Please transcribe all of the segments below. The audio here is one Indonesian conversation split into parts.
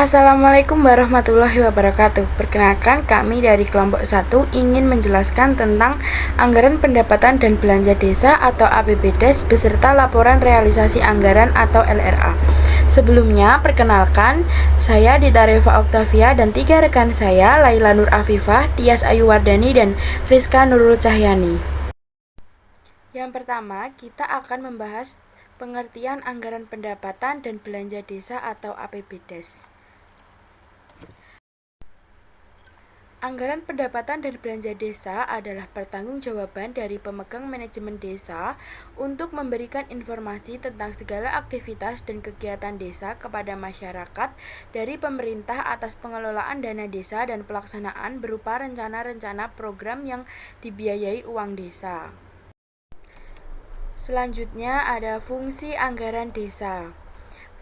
Assalamualaikum warahmatullahi wabarakatuh. Perkenalkan, kami dari kelompok 1 ingin menjelaskan tentang anggaran pendapatan dan belanja desa atau APBDes beserta laporan realisasi anggaran atau LRA. Sebelumnya, perkenalkan, saya Dita Reva Oktavia dan 3 rekan saya, Laila Nur Afifah, Tias Ayu Wardani, dan Rizka Nurul Cahyani. Yang pertama, kita akan membahas pengertian anggaran pendapatan dan belanja desa atau APBDes. Anggaran pendapatan dan belanja desa adalah pertanggungjawaban dari pemegang manajemen desa untuk memberikan informasi tentang segala aktivitas dan kegiatan desa kepada masyarakat dari pemerintah atas pengelolaan dana desa dan pelaksanaan berupa rencana-rencana program yang dibiayai uang desa. Selanjutnya ada fungsi anggaran desa.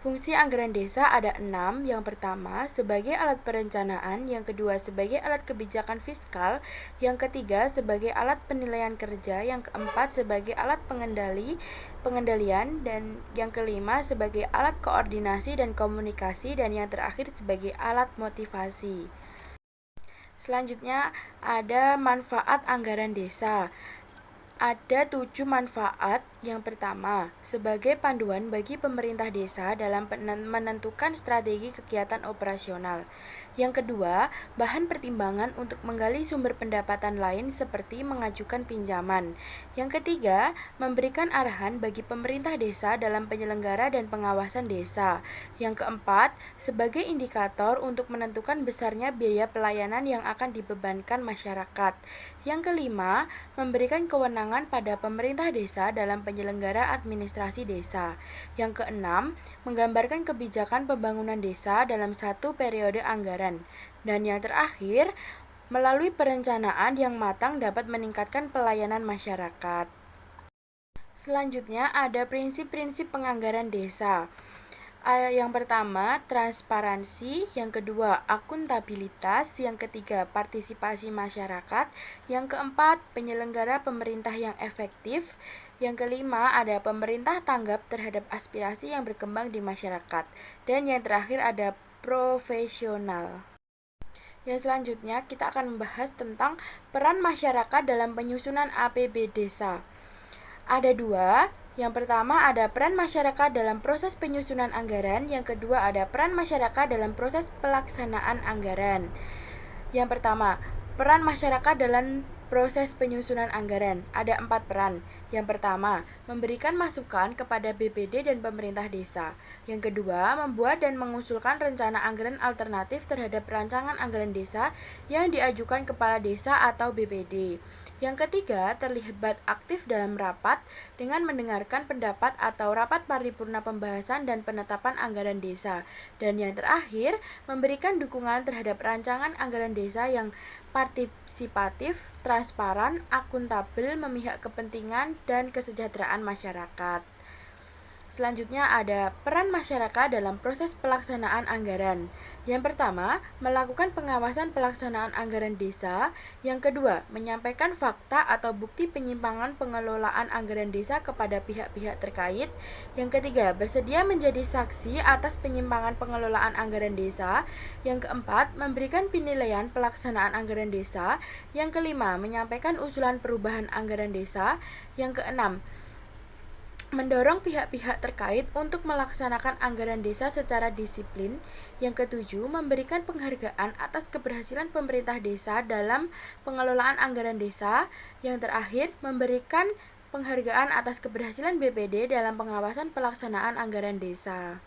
Fungsi anggaran desa ada 6. Yang pertama, sebagai alat perencanaan. Yang kedua, sebagai alat kebijakan fiskal. Yang ketiga, sebagai alat penilaian kerja. Yang keempat, sebagai alat pengendalian. Dan yang kelima, sebagai alat koordinasi dan komunikasi. Dan yang terakhir, sebagai alat motivasi. Selanjutnya, ada manfaat anggaran desa. Ada 7 manfaat. Yang pertama, sebagai panduan bagi pemerintah desa dalam menentukan strategi kegiatan operasional. Yang kedua, bahan pertimbangan untuk menggali sumber pendapatan lain seperti mengajukan pinjaman. Yang ketiga, memberikan arahan bagi pemerintah desa dalam penyelenggara dan pengawasan desa. Yang keempat, sebagai indikator untuk menentukan besarnya biaya pelayanan yang akan dibebankan masyarakat. Yang kelima, memberikan kewenangan pada pemerintah desa dalam penyelenggara administrasi desa. Yang keenam, menggambarkan kebijakan pembangunan desa dalam satu periode anggaran. Dan yang terakhir, melalui perencanaan yang matang dapat meningkatkan pelayanan masyarakat. Selanjutnya ada prinsip-prinsip penganggaran desa. Yang pertama, transparansi. Yang kedua, akuntabilitas. Yang ketiga, partisipasi masyarakat. Yang keempat, penyelenggara pemerintah yang efektif. Yang kelima, ada pemerintah tanggap terhadap aspirasi yang berkembang di masyarakat. Dan yang terakhir ada profesional. Yang selanjutnya, kita akan membahas tentang peran masyarakat dalam penyusunan APB desa. Ada 2. Yang pertama ada peran masyarakat dalam proses penyusunan anggaran. Yang kedua ada peran masyarakat dalam proses pelaksanaan anggaran. Yang pertama, peran masyarakat dalam proses penyusunan anggaran. Ada 4 peran. Yang pertama, memberikan masukan kepada BPD dan pemerintah desa. Yang kedua, membuat dan mengusulkan rencana anggaran alternatif terhadap rancangan anggaran desa yang diajukan kepala desa atau BPD. Yang ketiga, terlibat aktif dalam rapat dengan mendengarkan pendapat atau rapat paripurna pembahasan dan penetapan anggaran desa. Dan yang terakhir, memberikan dukungan terhadap rancangan anggaran desa yang partisipatif, transparan, akuntabel, memihak kepentingan dan kesejahteraan masyarakat. Selanjutnya ada peran masyarakat dalam proses pelaksanaan anggaran. Yang pertama, melakukan pengawasan pelaksanaan anggaran desa. Yang kedua, menyampaikan fakta atau bukti penyimpangan pengelolaan anggaran desa kepada pihak-pihak terkait. Yang ketiga, bersedia menjadi saksi atas penyimpangan pengelolaan anggaran desa. Yang keempat, memberikan penilaian pelaksanaan anggaran desa. Yang kelima, menyampaikan usulan perubahan anggaran desa. Yang keenam, mendorong pihak-pihak terkait untuk melaksanakan anggaran desa secara disiplin. Yang ketujuh, memberikan penghargaan atas keberhasilan pemerintah desa dalam pengelolaan anggaran desa. Yang terakhir, memberikan penghargaan atas keberhasilan BPD dalam pengawasan pelaksanaan anggaran desa.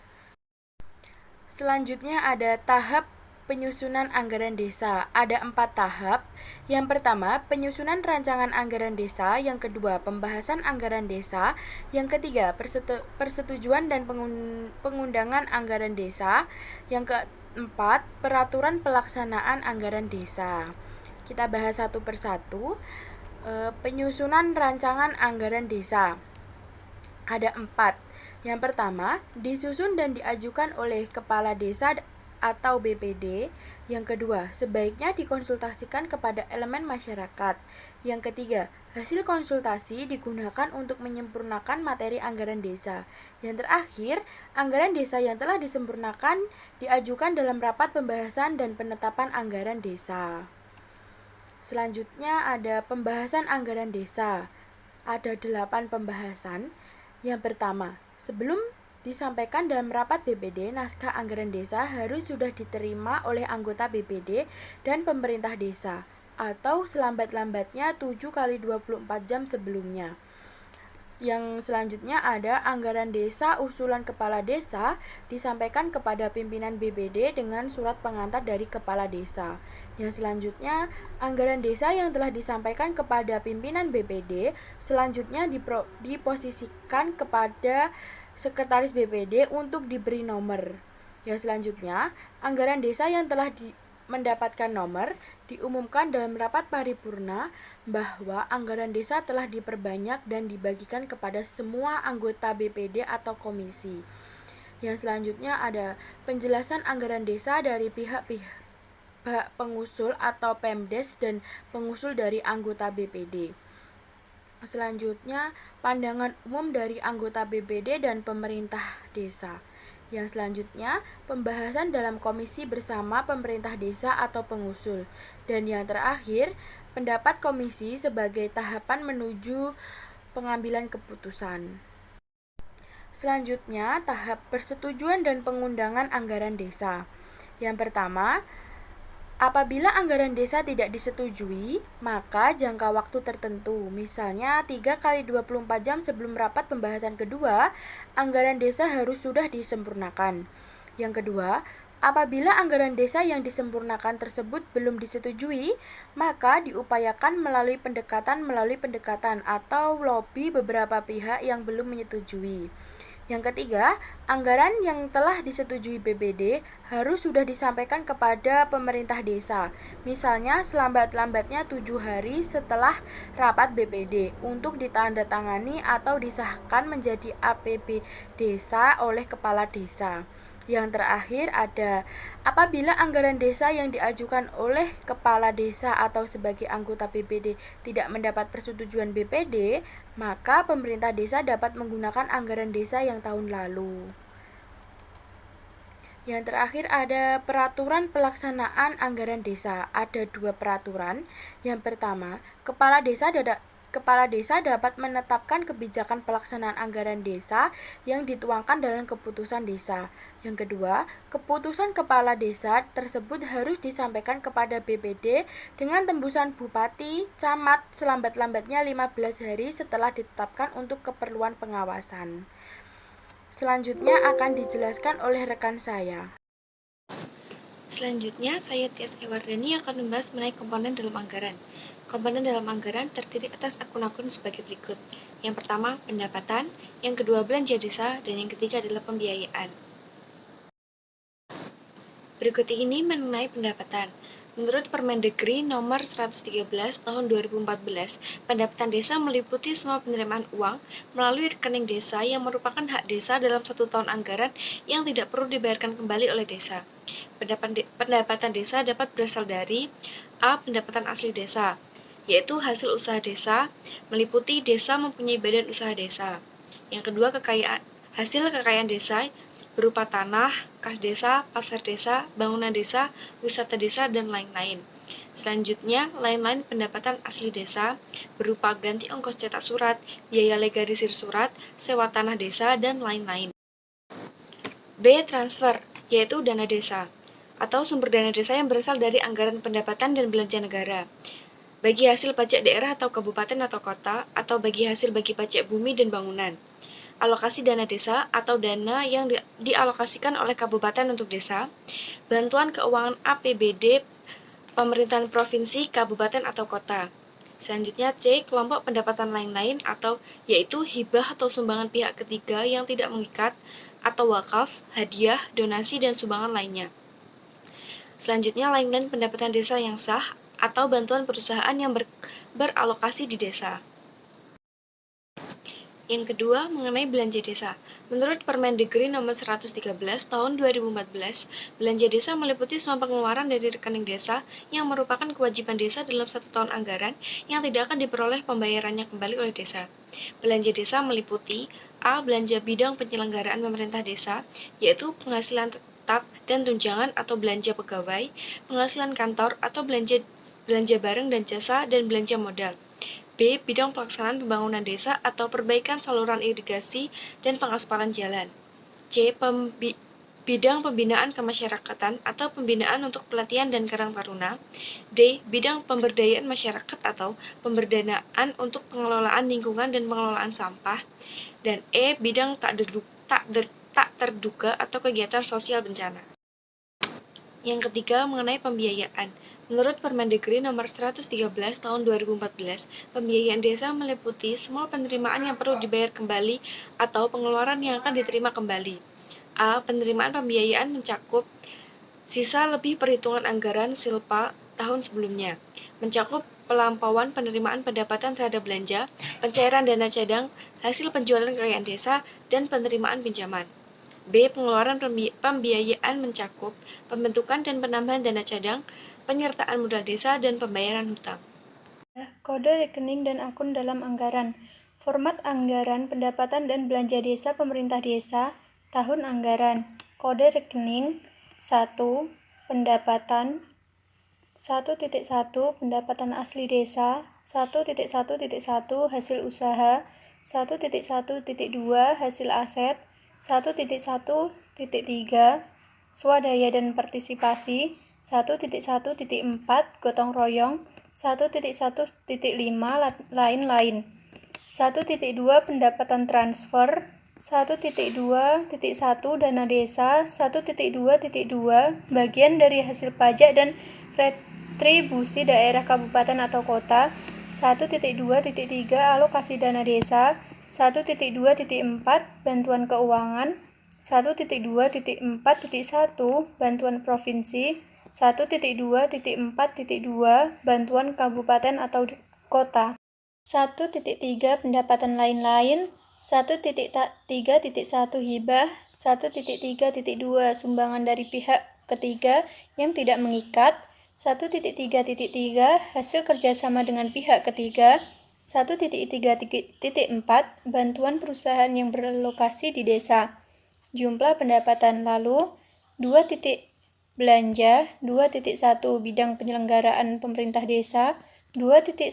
Selanjutnya ada tahap penyusunan anggaran desa. Ada 4 tahap. Yang pertama, penyusunan rancangan anggaran desa. Yang kedua, pembahasan anggaran desa. Yang ketiga, persetujuan dan pengundangan anggaran desa. Yang keempat, peraturan pelaksanaan anggaran desa. Kita bahas satu persatu. Penyusunan rancangan anggaran desa. Ada 4. Yang pertama, disusun dan diajukan oleh kepala desa atau BPD. Yang kedua, sebaiknya dikonsultasikan kepada elemen masyarakat. Yang ketiga, hasil konsultasi digunakan untuk menyempurnakan materi anggaran desa. Yang terakhir, anggaran desa yang telah disempurnakan diajukan dalam rapat pembahasan dan penetapan anggaran desa. Selanjutnya ada pembahasan anggaran desa. Ada 8 pembahasan. Yang pertama, sebelum disampaikan dalam rapat BPD, naskah anggaran desa harus sudah diterima oleh anggota BPD dan pemerintah desa atau selambat-lambatnya 7 kali 24 jam sebelumnya. Yang selanjutnya ada anggaran desa usulan kepala desa disampaikan kepada pimpinan BPD dengan surat pengantar dari kepala desa. Yang selanjutnya, anggaran desa yang telah disampaikan kepada pimpinan BPD selanjutnya diposisikan kepada sekretaris BPD untuk diberi nomor. Yang selanjutnya, anggaran desa yang telah mendapatkan nomor diumumkan dalam rapat paripurna bahwa anggaran desa telah diperbanyak dan dibagikan kepada semua anggota BPD atau komisi. Yang selanjutnya ada penjelasan anggaran desa dari pihak-pihak pengusul atau Pemdes dan pengusul dari anggota BPD. Selanjutnya, pandangan umum dari anggota BPD dan pemerintah desa. Yang selanjutnya, pembahasan dalam komisi bersama pemerintah desa atau pengusul. Dan yang terakhir, pendapat komisi sebagai tahapan menuju pengambilan keputusan. Selanjutnya, tahap persetujuan dan pengundangan anggaran desa. Yang pertama, apabila anggaran desa tidak disetujui, maka jangka waktu tertentu, misalnya 3 kali 24 jam sebelum rapat pembahasan kedua, anggaran desa harus sudah disempurnakan. Yang kedua, apabila anggaran desa yang disempurnakan tersebut belum disetujui, maka diupayakan melalui pendekatan atau lobi beberapa pihak yang belum menyetujui. Yang ketiga, anggaran yang telah disetujui BPD harus sudah disampaikan kepada pemerintah desa, misalnya selambat-lambatnya 7 hari setelah rapat BPD untuk ditandatangani atau disahkan menjadi APB desa oleh kepala desa. Yang terakhir ada, apabila anggaran desa yang diajukan oleh kepala desa atau sebagai anggota BPD tidak mendapat persetujuan BPD, maka pemerintah desa dapat menggunakan anggaran desa yang tahun lalu. Yang terakhir ada peraturan pelaksanaan anggaran desa. Ada 2 peraturan. Yang pertama, Kepala desa dapat menetapkan kebijakan pelaksanaan anggaran desa yang dituangkan dalam keputusan desa. Yang kedua, keputusan kepala desa tersebut harus disampaikan kepada BPD dengan tembusan bupati, camat selambat-lambatnya 15 hari setelah ditetapkan untuk keperluan pengawasan. Selanjutnya akan dijelaskan oleh rekan saya. Selanjutnya, saya Tias Ewardani akan membahas mengenai komponen dalam anggaran. Komponen dalam anggaran terdiri atas akun-akun sebagai berikut. Yang pertama, pendapatan, yang kedua, belanja desa, dan yang ketiga adalah pembiayaan. Berikut ini mengenai pendapatan. Menurut Permendagri nomor 113 tahun 2014, pendapatan desa meliputi semua penerimaan uang melalui rekening desa yang merupakan hak desa dalam 1 tahun anggaran yang tidak perlu dibayarkan kembali oleh desa. Pendapatan desa dapat berasal dari A. Pendapatan asli desa, yaitu hasil usaha desa, meliputi desa mempunyai badan usaha desa. Yang kedua, hasil kekayaan desa berupa tanah, kas desa, pasar desa, bangunan desa, wisata desa, dan lain-lain. Selanjutnya, lain-lain pendapatan asli desa berupa ganti ongkos cetak surat, biaya legalisir surat, sewa tanah desa, dan lain-lain. B. Transfer, yaitu dana desa, atau sumber dana desa yang berasal dari anggaran pendapatan dan belanja negara. Bagi hasil pajak daerah atau kabupaten atau kota, atau bagi hasil bagi pajak bumi dan bangunan. Alokasi dana desa atau dana yang dialokasikan oleh kabupaten untuk desa, bantuan keuangan APBD pemerintahan provinsi, kabupaten atau kota. Selanjutnya C, kelompok pendapatan lain-lain atau yaitu hibah atau sumbangan pihak ketiga yang tidak mengikat atau wakaf, hadiah, donasi dan sumbangan lainnya. Selanjutnya lain-lain pendapatan desa yang sah atau bantuan perusahaan yang beralokasi di desa. Yang kedua, mengenai belanja desa. Menurut Permendagri nomor 113 tahun 2014, belanja desa meliputi semua pengeluaran dari rekening desa yang merupakan kewajiban desa dalam 1 tahun anggaran yang tidak akan diperoleh pembayarannya kembali oleh desa. Belanja desa meliputi A. Belanja bidang penyelenggaraan pemerintah desa, yaitu penghasilan tetap dan tunjangan atau belanja pegawai, penghasilan kantor atau belanja barang dan jasa, dan belanja modal. B. Bidang pelaksanaan pembangunan desa atau perbaikan saluran irigasi dan pengaspalan jalan. C. Bidang pembinaan kemasyarakatan atau pembinaan untuk pelatihan dan karang taruna. D. Bidang pemberdayaan masyarakat atau pemberdanaan untuk pengelolaan lingkungan dan pengelolaan sampah. Dan E. Bidang tak terduga atau kegiatan sosial bencana. Yang ketiga, mengenai pembiayaan. Menurut Permendagri nomor 113 tahun 2014, pembiayaan desa meliputi semua penerimaan yang perlu dibayar kembali atau pengeluaran yang akan diterima kembali. A. Penerimaan pembiayaan mencakup sisa lebih perhitungan anggaran silpa tahun sebelumnya, mencakup pelampauan penerimaan pendapatan terhadap belanja, pencairan dana cadang, hasil penjualan kekayaan desa, dan penerimaan pinjaman. B. Pengeluaran pembiayaan mencakup pembentukan dan penambahan dana cadang, penyertaan modal desa, dan pembayaran hutang. Kode rekening dan akun dalam anggaran. Format anggaran pendapatan dan belanja desa pemerintah desa tahun anggaran. Kode rekening 1. Pendapatan 1.1 Pendapatan asli desa 1.1.1 Hasil usaha 1.1.2 Hasil aset 1.1.3 Swadaya dan partisipasi 1.1.4 Gotong royong 1.1.5 Lain-lain 1.2 Pendapatan transfer 1.2.1 Dana desa 1.2.2 Bagian dari hasil pajak dan retribusi daerah kabupaten atau kota 1.2.3 Alokasi dana desa 1.2.4 Bantuan keuangan 1.2.4.1 Bantuan provinsi 1.2.4.2 Bantuan kabupaten atau kota 1.3 Pendapatan lain-lain 1.3.1 Hibah 1.3.2 Sumbangan dari pihak ketiga yang tidak mengikat 1.3.3 Hasil kerjasama dengan pihak ketiga 1.3.4 Bantuan perusahaan yang berlokasi di desa. Jumlah pendapatan lalu 2. Belanja 2.1 Bidang penyelenggaraan pemerintah desa 2.1.1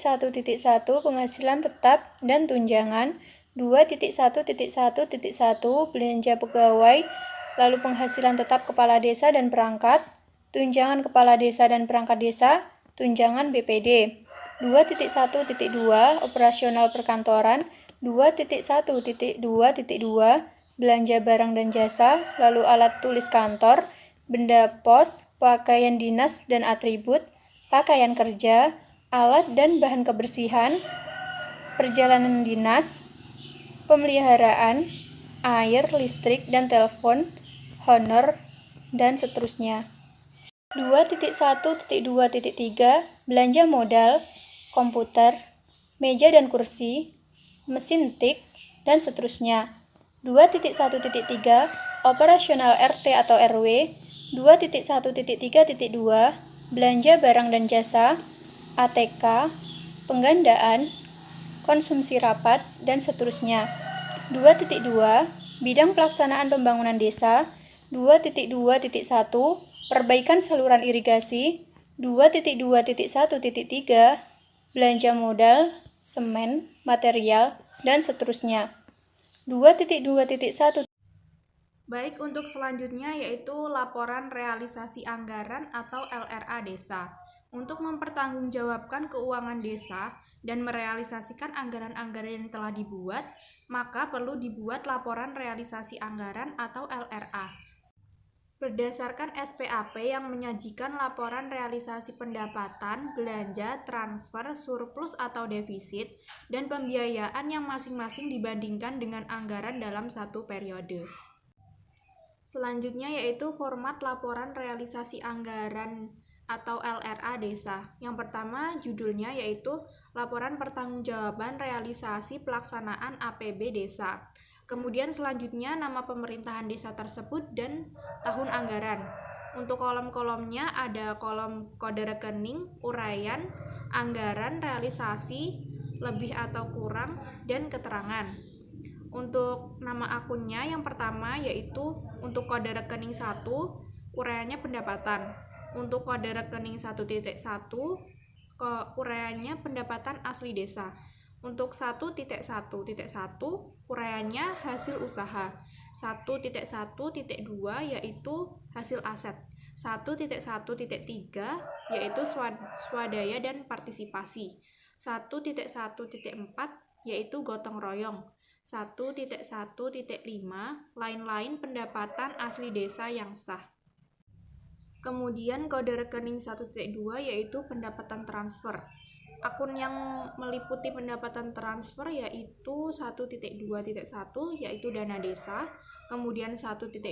Penghasilan tetap dan tunjangan 2.1.1.1 Belanja pegawai lalu penghasilan tetap kepala desa dan perangkat tunjangan kepala desa dan perangkat desa tunjangan BPD 2.1.2 Operasional perkantoran 2.1.2.2 Belanja barang dan jasa lalu alat tulis kantor benda pos, pakaian dinas dan atribut, pakaian kerja, alat dan bahan kebersihan, perjalanan dinas, pemeliharaan, air, listrik, dan telepon, honor, dan seterusnya. 2.1.2.3 Belanja modal, komputer, meja dan kursi, mesin tik, dan seterusnya. 2.1.3 Operasional RT atau RW 2.1.3.2 Belanja barang dan jasa, ATK, penggandaan, konsumsi rapat, dan seterusnya. 2.2 Bidang pelaksanaan pembangunan desa 2.2.1 Perbaikan saluran irigasi 2.2.1.3 Belanja modal, semen, material, dan seterusnya. 2.2.1 Baik, untuk selanjutnya yaitu laporan realisasi anggaran atau LRA desa. Untuk mempertanggungjawabkan keuangan desa dan merealisasikan anggaran-anggaran yang telah dibuat, maka perlu dibuat laporan realisasi anggaran atau LRA. Berdasarkan SPAP yang menyajikan laporan realisasi pendapatan, belanja, transfer, surplus atau defisit, dan pembiayaan yang masing-masing dibandingkan dengan anggaran dalam satu periode. Selanjutnya yaitu format laporan realisasi anggaran atau LRA desa. Yang pertama judulnya yaitu Laporan Pertanggungjawaban Realisasi Pelaksanaan APB Desa. Kemudian selanjutnya nama pemerintahan desa tersebut dan tahun anggaran. Untuk kolom-kolomnya ada kolom kode rekening, uraian, anggaran, realisasi, lebih atau kurang, dan keterangan. Untuk nama akunnya yang pertama yaitu untuk kode rekening 1, uraiannya pendapatan. Untuk kode rekening 1.1, uraiannya pendapatan asli desa. Untuk 1.1.1, uraiannya hasil usaha. 1.1.2 yaitu hasil aset. 1.1.3 yaitu swadaya dan partisipasi. 1.1.4 yaitu gotong royong. 1.1.5 lain-lain pendapatan asli desa yang sah. Kemudian kode rekening 1.2 yaitu pendapatan transfer. Akun yang meliputi pendapatan transfer yaitu 1.2.1 yaitu dana desa, kemudian 1.2.2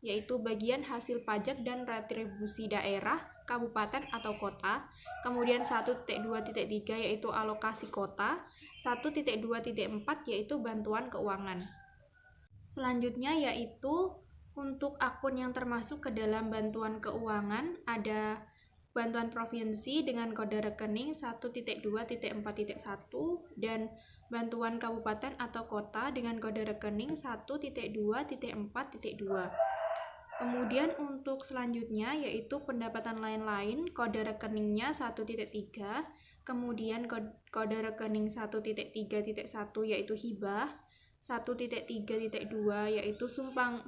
yaitu bagian hasil pajak dan retribusi daerah, kabupaten atau kota, kemudian 1.2.3 yaitu alokasi kota, 1.2.4 yaitu bantuan keuangan. Selanjutnya yaitu untuk akun yang termasuk ke dalam bantuan keuangan ada bantuan provinsi dengan kode rekening 1.2.4.1 dan bantuan kabupaten atau kota dengan kode rekening 1.2.4.2. Kemudian untuk selanjutnya yaitu pendapatan lain-lain kode rekeningnya 1.3, kemudian kode rekening 1.3.1 yaitu hibah, 1.3.2 yaitu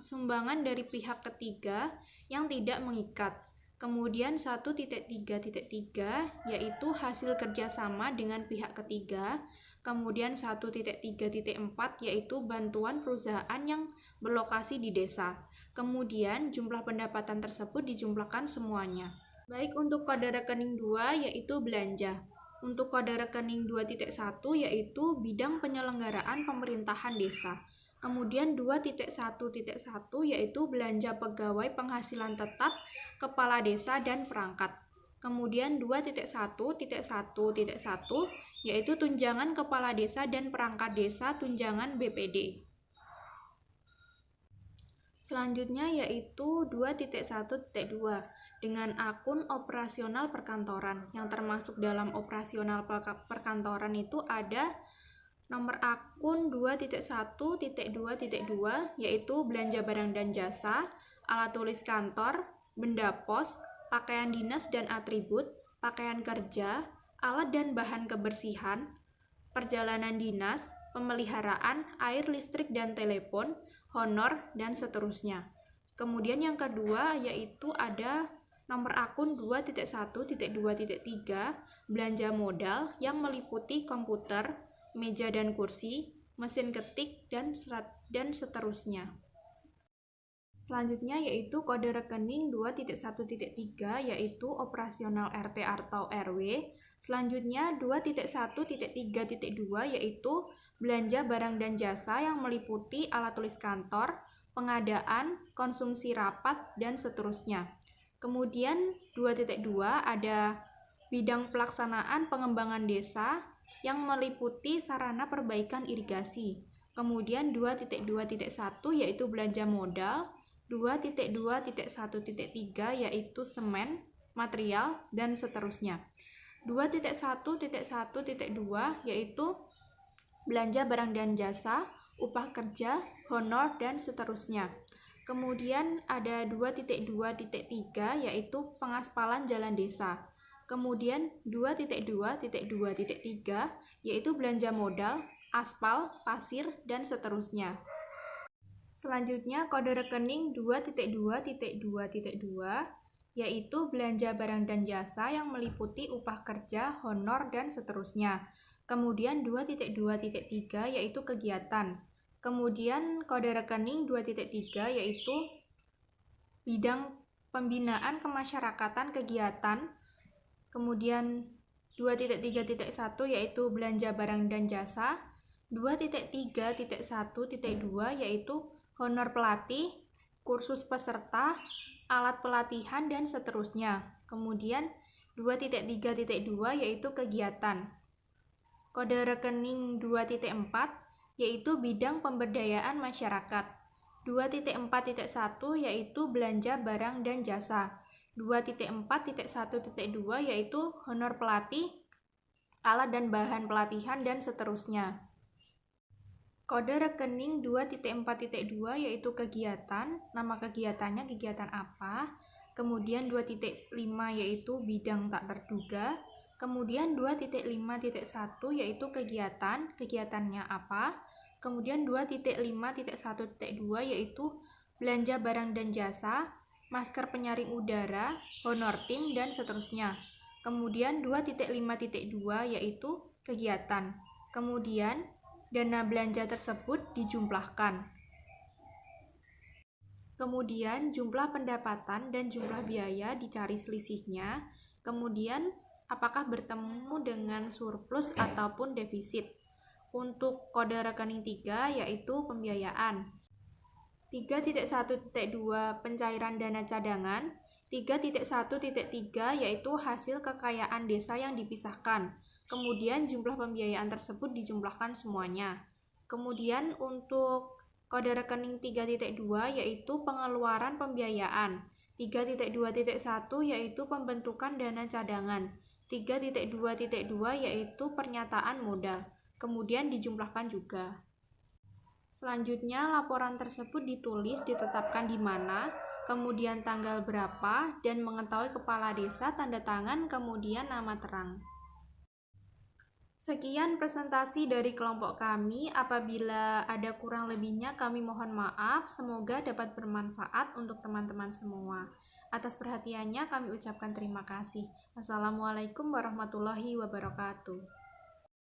sumbangan dari pihak ketiga yang tidak mengikat. Kemudian 1.3.3 yaitu hasil kerjasama dengan pihak ketiga. Kemudian 1.3.4 yaitu bantuan perusahaan yang berlokasi di desa. Kemudian jumlah pendapatan tersebut dijumlahkan semuanya. Baik untuk kode rekening 2 yaitu belanja. Untuk kode rekening 2.1 yaitu bidang penyelenggaraan pemerintahan desa. Kemudian 2.1.1 yaitu belanja pegawai penghasilan tetap, kepala desa dan perangkat. Kemudian 2.1.1 yaitu tunjangan kepala desa dan perangkat desa tunjangan BPD. Selanjutnya yaitu 2.1.2 dengan akun operasional perkantoran. Yang termasuk dalam operasional perkantoran itu ada nomor akun 2.1.2.2 yaitu belanja barang dan jasa, alat tulis kantor, benda pos, pakaian dinas dan atribut, pakaian kerja, alat dan bahan kebersihan, perjalanan dinas, pemeliharaan, air, listrik dan telepon, honor, dan seterusnya. Kemudian yang kedua yaitu ada nomor akun 2.1.2.3 belanja modal yang meliputi komputer, meja dan kursi, mesin ketik, dan seterusnya. Selanjutnya yaitu kode rekening 2.1.3 yaitu operasional RT atau RW. Selanjutnya 2.1.3.2 yaitu belanja barang dan jasa yang meliputi alat tulis kantor, pengadaan, konsumsi rapat, dan seterusnya. Kemudian 2.2 ada bidang pelaksanaan pengembangan desa yang meliputi sarana perbaikan irigasi. Kemudian 2.2.1 yaitu belanja modal, 2.2.1.3 yaitu semen, material, dan seterusnya. 2.1.1.2 yaitu belanja barang dan jasa, upah kerja, honor, dan seterusnya. Kemudian ada 2.2.3 yaitu pengaspalan jalan desa. Kemudian 2.2.2.3 yaitu belanja modal, aspal, pasir, dan seterusnya. Selanjutnya kode rekening 2.2.2.2 yaitu belanja barang dan jasa yang meliputi upah kerja, honor, dan seterusnya. Kemudian 2.2.3 yaitu kegiatan. Kemudian kode rekening 2.3 yaitu bidang pembinaan kemasyarakatan kegiatan. Kemudian 2.3.1 yaitu belanja barang dan jasa. 2.3.1.2 yaitu honor pelatih, kursus peserta, alat pelatihan, dan seterusnya. Kemudian 2.3.2 yaitu kegiatan. Kode rekening 2.4 yaitu bidang pemberdayaan masyarakat. 2.4.1 yaitu belanja barang dan jasa. 2.4.1.2 yaitu honor pelatih, alat dan bahan pelatihan, dan seterusnya. Kode rekening 2.4.2 yaitu kegiatan, nama kegiatannya kegiatan apa. Kemudian 2.5 yaitu bidang tak terduga. Kemudian 2.5.1 yaitu kegiatan, kegiatannya apa. Kemudian 2.5.1.2 yaitu belanja barang dan jasa, masker penyaring udara, honor tim, dan seterusnya. Kemudian 2.5.2 yaitu kegiatan. Kemudian dana belanja tersebut dijumlahkan. Kemudian jumlah pendapatan dan jumlah biaya dicari selisihnya. Kemudian apakah bertemu dengan surplus ataupun defisit. Untuk kode rekening 3 yaitu pembiayaan. 3.1.2 pencairan dana cadangan. 3.1.3 yaitu hasil kekayaan desa yang dipisahkan. Kemudian jumlah pembiayaan tersebut dijumlahkan semuanya. Kemudian untuk kode rekening 3.2 yaitu pengeluaran pembiayaan. 3.2.1 yaitu pembentukan dana cadangan. 3.2.2 yaitu pernyataan modal. Kemudian dijumlahkan juga. Selanjutnya, laporan tersebut ditulis, ditetapkan di mana, kemudian tanggal berapa, dan mengetahui kepala desa, tanda tangan, kemudian nama terang. Sekian presentasi dari kelompok kami. Apabila ada kurang lebihnya, kami mohon maaf. Semoga dapat bermanfaat untuk teman-teman semua. Atas perhatiannya, kami ucapkan terima kasih. Wassalamualaikum warahmatullahi wabarakatuh.